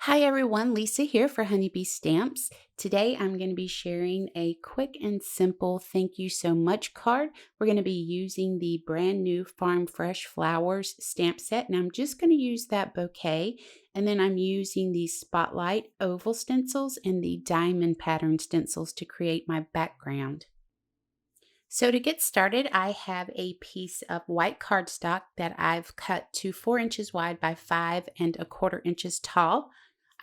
Hi everyone, Lisa here for Honeybee Stamps. Today I'm going to be sharing a quick and simple thank you so much card. We're going to be using the brand new Farm Fresh Flowers stamp set, and I'm just going to use that bouquet, and then I'm using the Spotlight oval stencils and the diamond pattern stencils to create my background. So to get started, I have a piece of white cardstock that I've cut to 4 inches wide by 5¼ inches tall.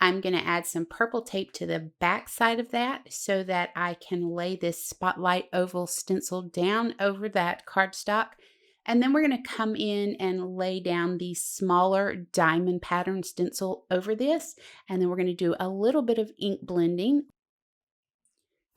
I'm going to add some purple tape to the back side of that so that I can lay this spotlight oval stencil down over that cardstock. And then we're going to come in and lay down the smaller diamond pattern stencil over this. And then we're going to do a little bit of ink blending.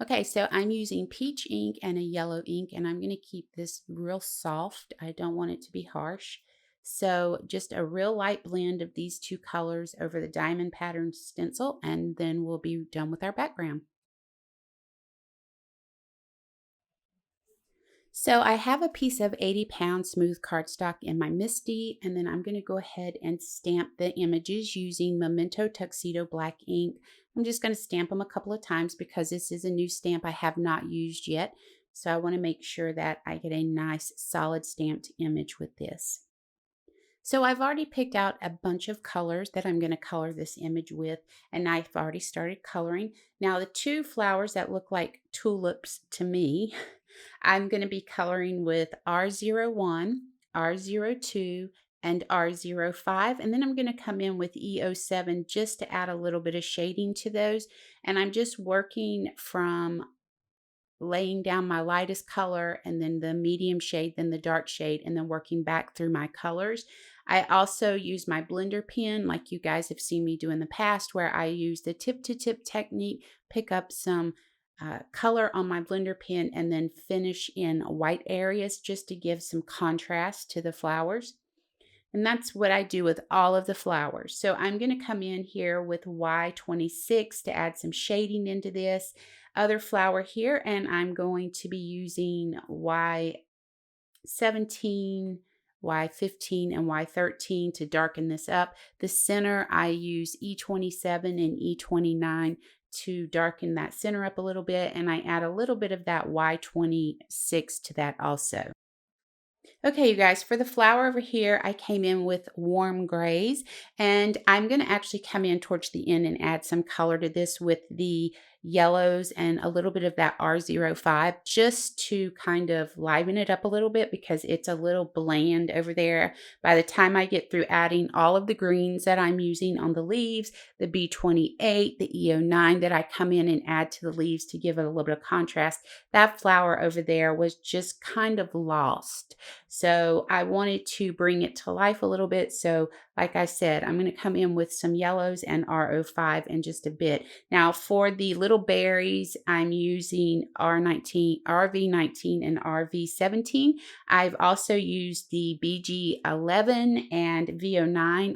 Okay, so I'm using peach ink and a yellow ink, and I'm going to keep this real soft. I don't want it to be harsh. So just a real light blend of these two colors over the diamond pattern stencil, and then we'll be done with our background. So I have a piece of 80-pound smooth cardstock in my MISTI, and then I'm going to go ahead and stamp the images using Memento Tuxedo black ink. I'm just going to stamp them a couple of times because this is a new stamp I have not used yet. So I want to make sure that I get a nice solid stamped image with this. So I've already picked out a bunch of colors that I'm going to color this image with, and I've already started coloring. Now the two flowers that look like tulips to me, I'm going to be coloring with R01, R02, and R05, and then I'm going to come in with E07 just to add a little bit of shading to those. And I'm just working from laying down my lightest color and then the medium shade, then the dark shade, and then working back through my colors. I also use my blender pen like you guys have seen me do in the past, where I use the tip to tip technique, pick up some color on my blender pen and then finish in white areas just to give some contrast to the flowers. And that's what I do with all of the flowers. So I'm going to come in here with Y26 to add some shading into this other flower here. And I'm going to be using Y17, Y15, and Y13 to darken this up. The center, I use E27 and E29 to darken that center up a little bit. And I add a little bit of that Y26 to that also. Okay, you guys, for the flower over here, I came in with warm grays, and I'm going to actually come in towards the end and add some color to this with the yellows and a little bit of that R05 just to kind of liven it up a little bit because it's a little bland over there. By the time I get through adding all of the greens that I'm using on the leaves, the B28, the E09 that I come in and add to the leaves to give it a little bit of contrast, that flower over there was just kind of lost. So I wanted to bring it to life a little bit. So like I said, I'm going to come in with some yellows and R05 in just a bit. Now for the little berries, I'm using R19, RV19 and RV17. I've also used the BG11 and VO9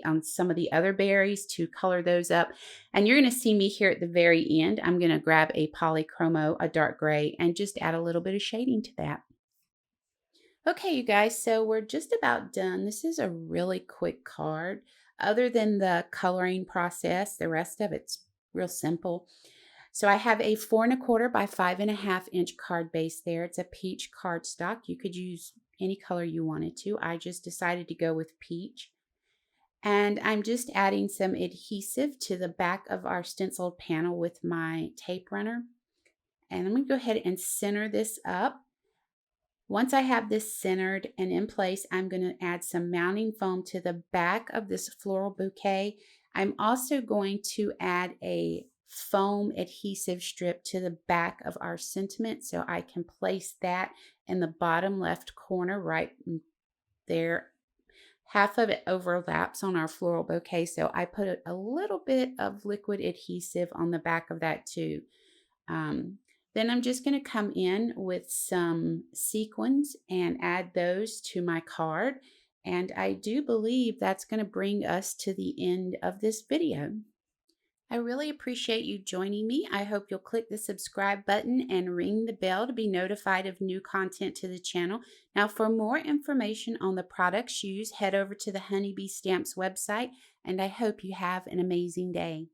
on some of the other berries to color those up. And you're going to see me here at the very end. I'm going to grab a polychromo, a dark gray, and just add a little bit of shading to that. Okay, you guys, so we're just about done. This is a really quick card. Other than the coloring process, the rest of it's real simple. So I have a 4¼ by 5½ inch card base there. It's a peach cardstock. You could use any color you wanted to. I just decided to go with peach. And I'm just adding some adhesive to the back of our stenciled panel with my tape runner. And I'm going to go ahead and center this up. Once I have this centered and in place, I'm going to add some mounting foam to the back of this floral bouquet. I'm also going to add a foam adhesive strip to the back of our sentiment so I can place that in the bottom left corner right there. Half of it overlaps on our floral bouquet, so I put a little bit of liquid adhesive on the back of that too. Then I'm just going to come in with some sequins and add those to my card. And I do believe that's going to bring us to the end of this video. I really appreciate you joining me. I hope you'll click the subscribe button and ring the bell to be notified of new content to the channel. Now, for more information on the products used, head over to the Honeybee Stamps website, and I hope you have an amazing day.